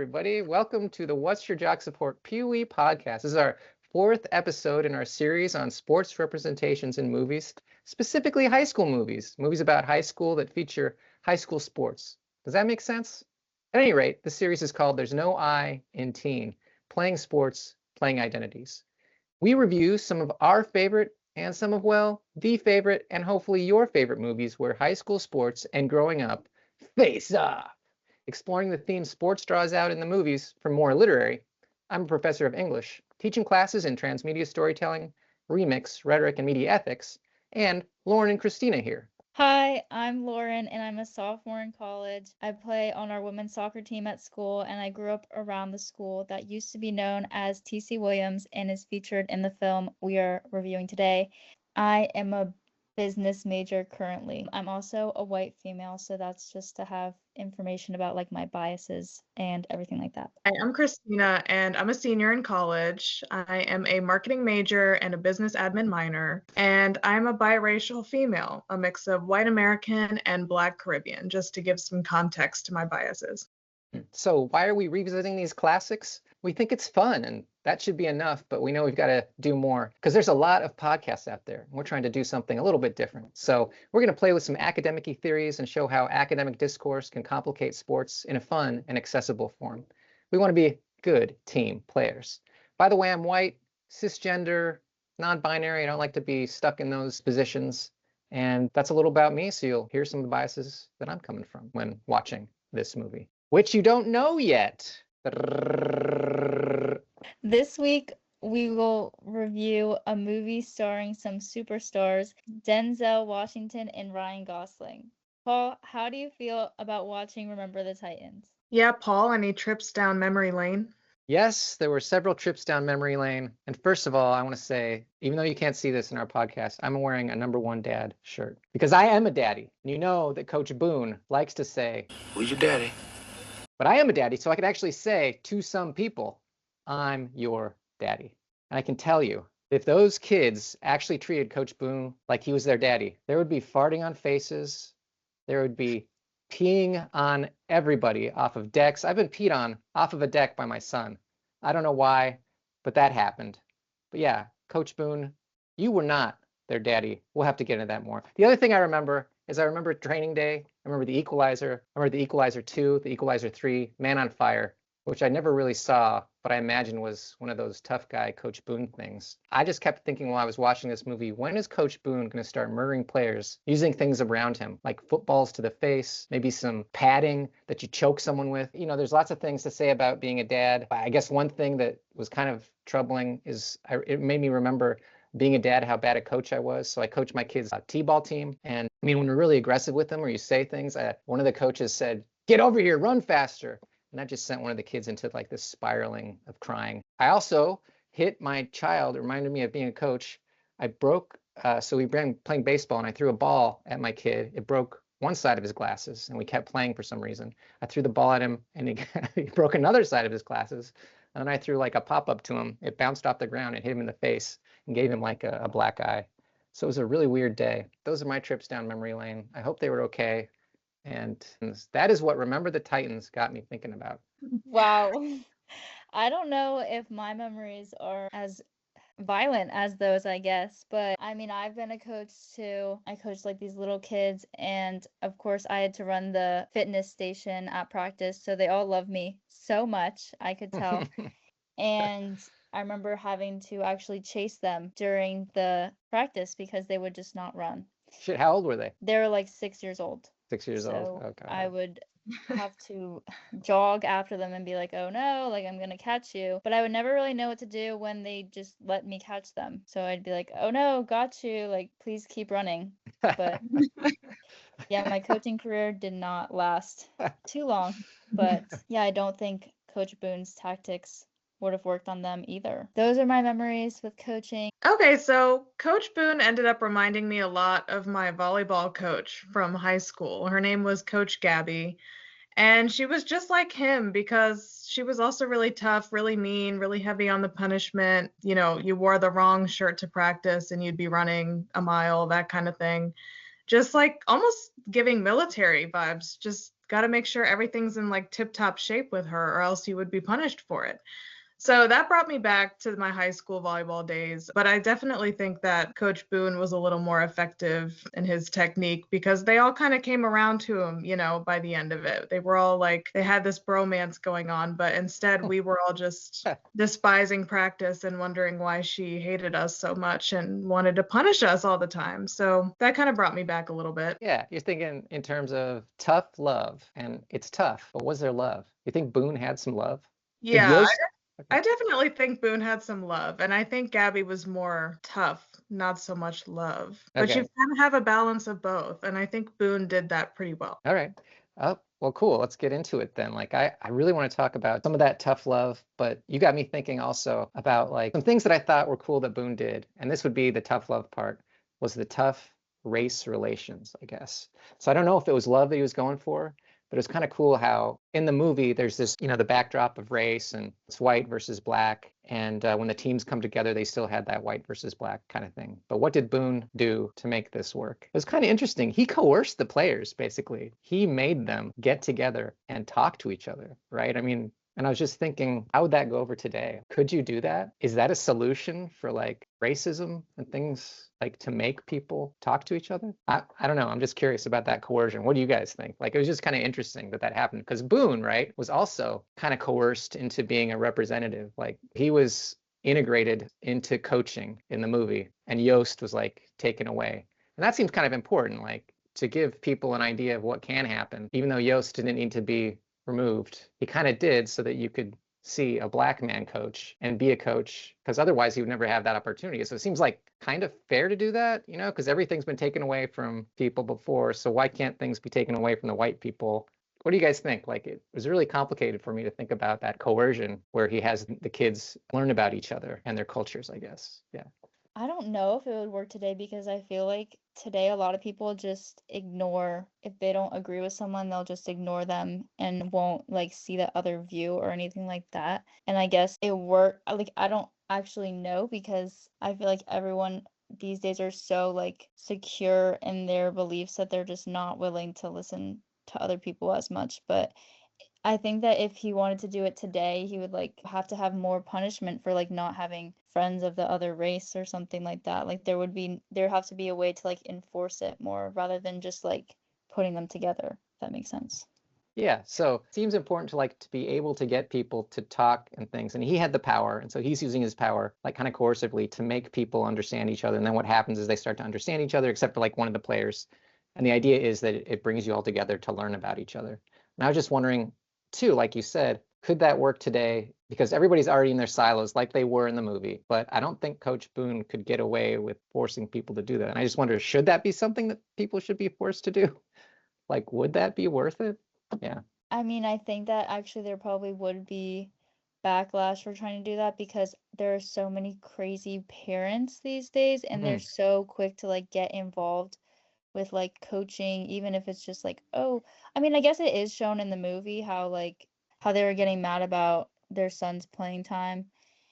everybody. Welcome to the What's Your Jock Support Pee-wee podcast. This is our fourth episode in our series on sports representations in movies, specifically high school movies, movies about high school that feature high school sports. Does that make sense? At any rate, the series is called There's No I in Teen, Playing Sports, Playing Identities. We review some of our favorite and some of, well, the favorite and hopefully your favorite movies where high school sports and growing up face off. Exploring the theme sports draws out in the movies from more literary. I'm a professor of English, teaching classes in transmedia storytelling, remix, rhetoric, and media ethics, and Lauren and Christina here. Hi, I'm Lauren, and I'm a sophomore in college. I play on our women's soccer team at school, and I grew up around the school that used to be known as T.C. Williams and is featured in the film we are reviewing today. I am a business major currently. I'm also a white female, so that's just to have information about like my biases and everything like that. Hi, I'm Christina, and I'm a senior in college. I am a marketing major and a business admin minor, and I'm a biracial female, a mix of white American and Black Caribbean, just to give some context to my biases. So why are we revisiting these classics? We think it's fun, and that should be enough, but we know we've got to do more because there's a lot of podcasts out there. And we're trying to do something a little bit different. So we're going to play with some academic-y theories and show how academic discourse can complicate sports in a fun and accessible form. We want to be good team players. By the way, I'm white, cisgender, non-binary. I don't like to be stuck in those positions. And that's a little about me, so you'll hear some of the biases that I'm coming from when watching this movie, which you don't know yet. This week, we will review a movie starring some superstars, Denzel Washington and Ryan Gosling. Paul, how do you feel about watching Remember the Titans? Yeah, Paul, any trips down memory lane? Yes, there were several trips down memory lane. And first of all, I want to say, even though you can't see this in our podcast, I'm wearing a number one dad shirt because I am a daddy. And you know that Coach Boone likes to say, "Who's your daddy?" But I am a daddy, so I could actually say to some people, I'm your daddy. And I can tell you, if those kids actually treated Coach Boone like he was their daddy, there would be farting on faces. There would be peeing on everybody off of decks. I've been peed on off of a deck by my son. I don't know why, but that happened. But yeah, Coach Boone, you were not their daddy. We'll have to get into that more. The other thing I remember is I remember Training Day. I remember The Equalizer. I remember The Equalizer 2, The Equalizer 3, Man on Fire, which I never really saw, but I imagine was one of those tough guy Coach Boone things. I just kept thinking while I was watching this movie, when is Coach Boone going to start murdering players using things around him, like footballs to the face, maybe some padding that you choke someone with? You know, there's lots of things to say about being a dad. I guess one thing that was kind of troubling is it made me remember being a dad, how bad a coach I was. So I coached my kids' t-ball team. And I mean, when we're really aggressive with them or you say things, one of the coaches said, "Get over here, run faster." And that just sent one of the kids into like this spiraling of crying. I also hit my child. It reminded me of being a coach. I broke, so we began playing baseball and I threw a ball at my kid. It broke one side of his glasses and we kept playing for some reason. I threw the ball at him and he broke another side of his glasses. And then I threw like a pop-up to him. It bounced off the ground and hit him in the face and gave him like a black eye. So it was a really weird day. Those are my trips down memory lane. I hope they were okay. And that is what Remember the Titans got me thinking about. Wow. I don't know if my memories are as violent as those, I guess, but I mean, I've been a coach too. I coached like these little kids, and of course, I had to run the fitness station at practice, so they all love me so much, I could tell. And I remember having to actually chase them during the practice because they would just not run. Shit, how old were they? They were like 6 years old. 6 years old. So Okay. I would have to jog after them and be like, "Oh no, like I'm gonna catch you." But I would never really know what to do when they just let me catch them. So I'd be like, "Oh no, got you. Like, please keep running." But yeah, my coaching career did not last too long. But yeah, I don't think Coach Boone's tactics would have worked on them either. Those are my memories with coaching. Okay, so Coach Boone ended up reminding me a lot of my volleyball coach from high school. Her name was Coach Gabby, and she was just like him because she was also really tough, really mean, really heavy on the punishment. You know, you wore the wrong shirt to practice and you'd be running a mile, that kind of thing. Just like almost giving military vibes, just got to make sure everything's in like tip-top shape with her, or else you would be punished for it. So that brought me back to my high school volleyball days. But I definitely think that Coach Boone was a little more effective in his technique because they all kind of came around to him, by the end of it. They were all like, they had this bromance going on, but instead we were all just despising practice and wondering why she hated us so much and wanted to punish us all the time. So that kind of brought me back a little bit. Yeah, you're thinking in terms of tough love, and it's tough, but was there love? You think Boone had some love? Did Yeah, Yost? I definitely think Boone had some love, and I think Gabby was more tough, not so much love. But you Okay. can have a balance of both, and I think Boone did that pretty well. All right. Oh, well, cool. Let's get into it then. Like, I really want to talk about some of that tough love, but you got me thinking also about like some things that I thought were cool that Boone did. And this would be the tough love part, was the tough race relations, I guess. So I don't know if it was love that he was going for, but it's kind of cool how in the movie there's this, the backdrop of race and it's white versus black. And when the teams come together, they still had that white versus black kind of thing. But what did Boone do to make this work? It was kind of interesting. He coerced the players, basically. He made them get together and talk to each other, right? I mean, and I was just thinking, how would that go over today? Could you do that? Is that a solution for like racism and things, like to make people talk to each other? I don't know. I'm just curious about that coercion. What do you guys think? Like, it was just kind of interesting that happened because Boone, right, was also kind of coerced into being a representative. Like he was integrated into coaching in the movie and Yost was like taken away. And that seems kind of important, like to give people an idea of what can happen, even though Yost didn't need to be removed. He kind of did so that you could see a black man coach and be a coach, because otherwise he would never have that opportunity. So it seems like kind of fair to do that, because everything's been taken away from people before. So why can't things be taken away from the white people? What do you guys think? Like, it was really complicated for me to think about that coercion where he has the kids learn about each other and their cultures, I guess. Yeah. I don't know if it would work today because I feel like today a lot of people just ignore, if they don't agree with someone, they'll just ignore them and won't like see the other view or anything like that. And I guess it worked. Like, I don't actually know because I feel like everyone these days are so like secure in their beliefs that they're just not willing to listen to other people as much. But I think that if he wanted to do it today, he would like have to have more punishment for like not having friends of the other race or something like that. Like there have to be a way to like enforce it more rather than just like putting them together, if that makes sense. Yeah, so it seems important to like to be able to get people to talk and things. And he had the power, and so he's using his power like kind of coercively to make people understand each other. And then what happens is they start to understand each other, except for like one of the players. And the idea is that it brings you all together to learn about each other. And I was just wondering too, like you said, could that work today? Because everybody's already in their silos like they were in the movie. But I don't think Coach Boone could get away with forcing people to do that. And I just wonder, should that be something that people should be forced to do? Like, would that be worth it? Yeah. I mean, I think that actually there probably would be backlash for trying to do that because there are so many crazy parents these days and they're so quick to like get involved with like coaching, even if it's just like, oh, I mean, I guess it is shown in the movie how they were getting mad about their son's playing time.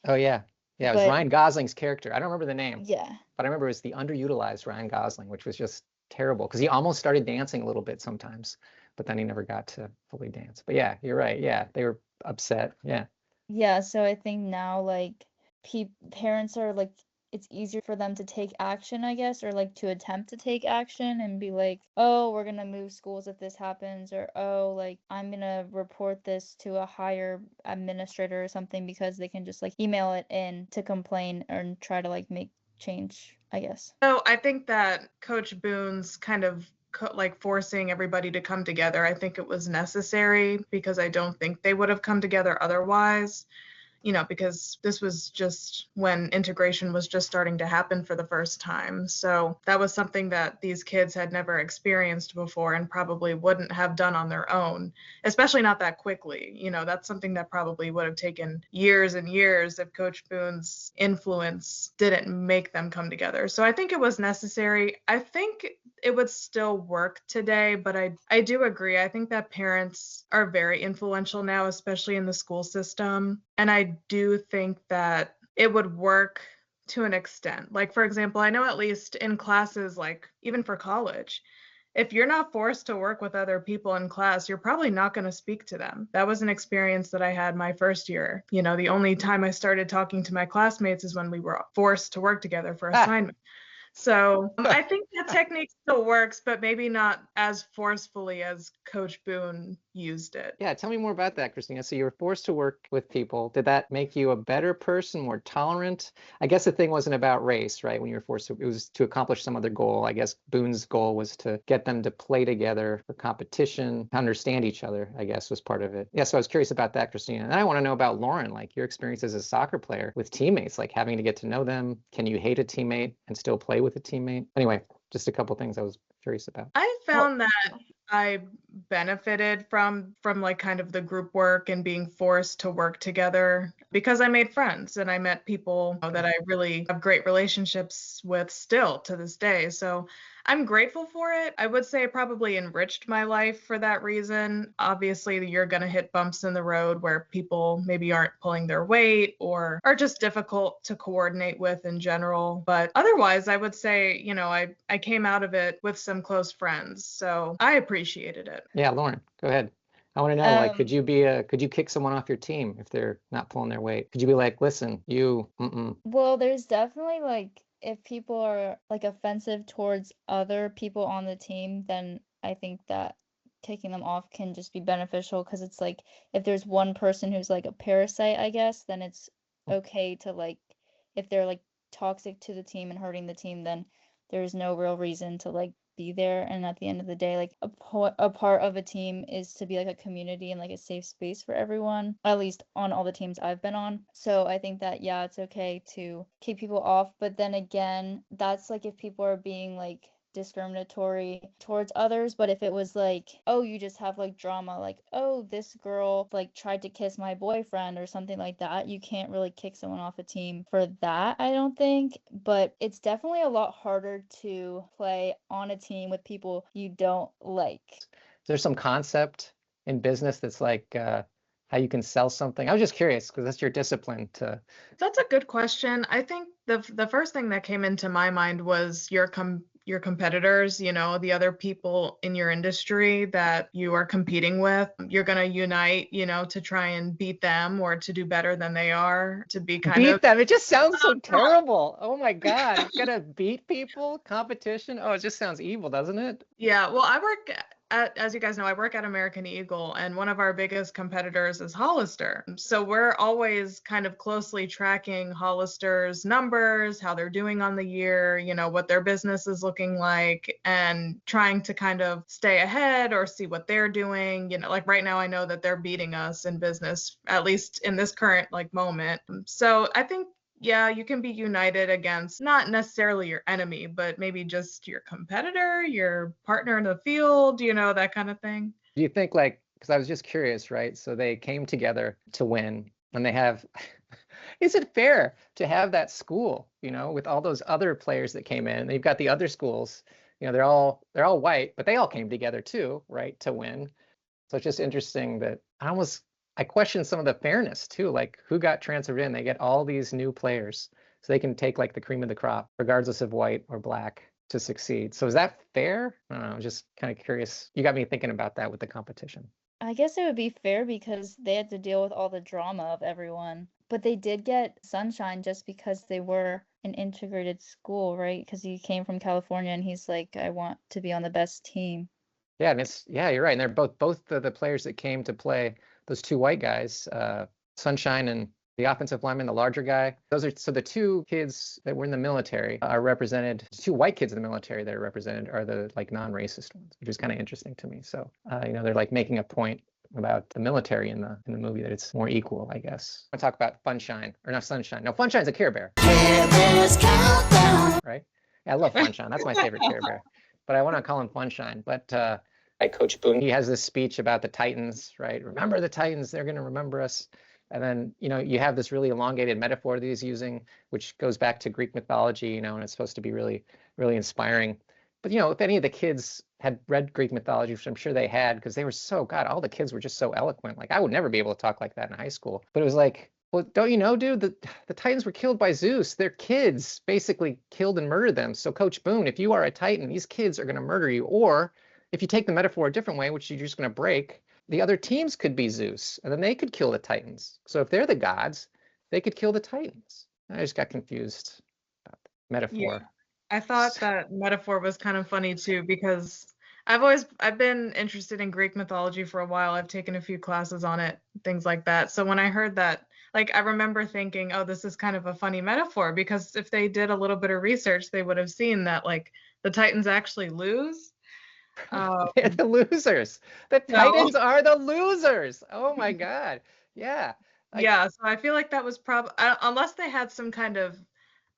Oh yeah. Yeah, it was But Ryan Gosling's character. I don't remember the name, yeah. but I remember it was the underutilized Ryan Gosling, which was just terrible because he almost started dancing a little bit sometimes, but then he never got to fully dance. But yeah, you're right. Yeah, they were upset. Yeah. Yeah, so I think now like parents are like it's easier for them to take action, I guess, or like to attempt to take action and be like, "Oh, we're going to move schools if this happens," or "Oh, like I'm going to report this to a higher administrator or something," because they can just like email it in to complain or try to like make change, I guess. So I think that Coach Boone's kind of like forcing everybody to come together, I think it was necessary because I don't think they would have come together otherwise. Because this was just when integration was just starting to happen for the first time. So that was something that these kids had never experienced before and probably wouldn't have done on their own, especially not that quickly. That's something that probably would have taken years and years if Coach Boone's influence didn't make them come together. So I think it was necessary. I think it would still work today, but I do agree. I think that parents are very influential now, especially in the school system. And I do think that it would work to an extent. Like, for example, I know at least in classes, like even for college, if you're not forced to work with other people in class, you're probably not going to speak to them. That was an experience that I had my first year. The only time I started talking to my classmates is when we were forced to work together for assignment. So I think that technique still works, but maybe not as forcefully as Coach Boone used it. Yeah, tell me more about that, Christina. So you were forced to work with people. Did that make you a better person, more tolerant? I guess the thing wasn't about race, right? When you were forced to, it was to accomplish some other goal. I guess Boone's goal was to get them to play together for competition, understand each other, I guess was part of it. Yeah, so I was curious about that, Christina. And I want to know about Lauren, like your experience as a soccer player with teammates, like having to get to know them. Can you hate a teammate and still play with a teammate? Anyway, just a couple things I was curious about. I found that I benefited from like kind of the group work and being forced to work together because I made friends and I met people that I really have great relationships with still to this day. So I'm grateful for it. I would say it probably enriched my life for that reason. Obviously, you're going to hit bumps in the road where people maybe aren't pulling their weight or are just difficult to coordinate with in general. But otherwise, I would say, I came out of it with some close friends. So I appreciated it. Yeah, Lauren, go ahead. I want to know, like, could you kick someone off your team if they're not pulling their weight? Could you be like, listen, Well, there's definitely like, if people are like offensive towards other people on the team, then I think that kicking them off can just be beneficial, because it's like, if there's one person who's like a parasite, I guess, then it's okay to like, if they're like toxic to the team and hurting the team, then there's no real reason to like be there. And at the end of the day, like a part of a team is to be like a community and like a safe space for everyone, at least on all the teams I've been on. So I think that, yeah, it's okay to kick people off, but then again, that's like if people are being like discriminatory towards others. But if it was like, oh, you just have like drama, like, oh, this girl like tried to kiss my boyfriend or something like that, you can't really kick someone off a team for that, I don't think. But it's definitely a lot harder to play on a team with people you don't like. There's some concept in business that's like how you can sell something. I was just curious because that's your discipline to. That's a good question. I think the first thing that came into my mind was your competitors, the other people in your industry that you are competing with. You're going to unite, to try and beat them or to do better than they are, to be beat them. It just sounds so terrible. Oh my God. You're going to beat people? Competition? Oh, it just sounds evil, doesn't it? Yeah. Well, as you guys know, I work at American Eagle, and one of our biggest competitors is Hollister. So we're always kind of closely tracking Hollister's numbers, how they're doing on the year, what their business is looking like, and trying to kind of stay ahead or see what they're doing. Like right now, I know that they're beating us in business, at least in this current like moment. So I think, yeah, you can be united against not necessarily your enemy, but maybe just your competitor, your partner in the field, that kind of thing. Do you think, like, because I was just curious, right? So they came together to win, and they have, is it fair to have that school, with all those other players that came in? They've got the other schools, they're all white, but they all came together too, right, to win. So it's just interesting that I question some of the fairness too, like who got transferred in. They get all these new players so they can take like the cream of the crop, regardless of white or black, to succeed. So is that fair? I don't know, I'm just kind of curious. You got me thinking about that with the competition. I guess it would be fair because they had to deal with all the drama of everyone. But they did get sunshine just because they were an integrated school, right? Because he came from California and he's like, I want to be on the best team. Yeah, and you're right. And they're both the players that came to play, those two white guys, Sunshine and the offensive lineman, the larger guy. So the two kids that were in the military are represented. The two white kids in the military that are represented are the like non-racist ones, which is kind of interesting to me. So they're like making a point about the military in the movie, that it's more equal, I guess. I talk about Funshine, or not Sunshine. No, Funshine's a Care Bear. Care Bears countdown. Right? Yeah, I love Funshine. That's my favorite Care Bear. But I want to call him Funshine. But Coach Boone, he has this speech about the Titans, right? Remember the Titans, they're going to remember us. And then, you have this really elongated metaphor that he's using, which goes back to Greek mythology, and it's supposed to be really, really inspiring. But, if any of the kids had read Greek mythology, which I'm sure they had, because they were all the kids were just so eloquent. Like, I would never be able to talk like that in high school. But it was like, well, don't you know, dude, the Titans were killed by Zeus. Their kids basically killed and murdered them. So Coach Boone, if you are a Titan, these kids are going to murder you. Or if you take the metaphor a different way, which you're just going to break, the other teams could be Zeus, and then they could kill the Titans. So if they're the gods, they could kill the Titans. I just got confused about the Yeah. metaphor. I thought that metaphor was kind of funny too, because I've been interested in Greek mythology for a while. I've taken a few classes on it, things like that. So when I heard that, like, I remember thinking, oh, this is kind of a funny metaphor, because if they did a little bit of research, they would have seen that, like, the Titans actually lose. They're the losers. The So Titans are the losers. Oh my God. Yeah. Like, yeah, so I feel like that was probably, unless they had some kind of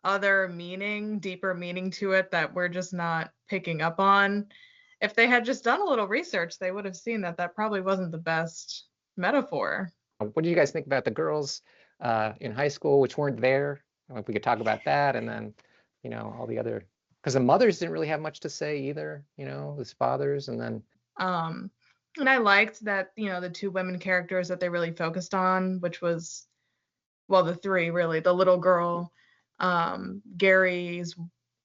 other meaning, deeper meaning to it that we're just not picking up on. If they had just done a little research, they would have seen that that probably wasn't the best metaphor. what do you guys think about the girls in high school which weren't there? If we could talk about that, and then, all the other, because the mothers didn't really have much to say either, his fathers, and then And I liked that, the two women characters that they really focused on, which was, well, the three really, the little girl, Gary's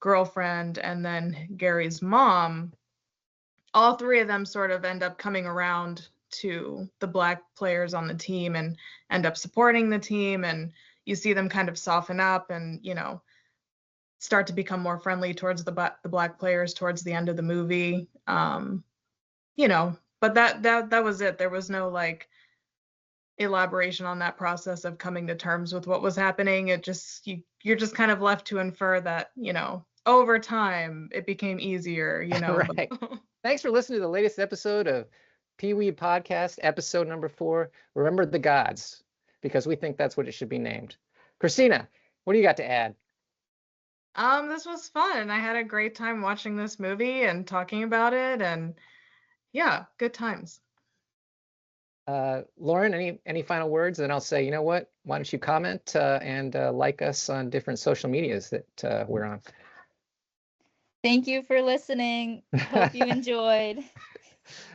girlfriend, and then Gary's mom. All three of them sort of end up coming around to the Black players on the team and end up supporting the team. And you see them kind of soften up and, start to become more friendly towards the Black players towards the end of the movie. But that was it. There was no like elaboration on that process of coming to terms with what was happening. It just, you're just kind of left to infer that, over time it became easier, right. Thanks for listening to the latest episode of Pee Wee Podcast, episode number 4. Remember the gods, because we think that's what it should be named. Christina, what do you got to add? This was fun. I had a great time watching this movie and talking about it, and yeah, good times. Lauren, any final words? And then I'll say, you know what? Why don't you comment and like us on different social medias that we're on. Thank you for listening. Hope you enjoyed.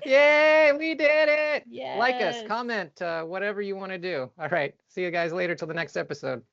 Yay, we did it. Yes. Like us, comment, whatever you want to do. All right. See you guys later till the next episode.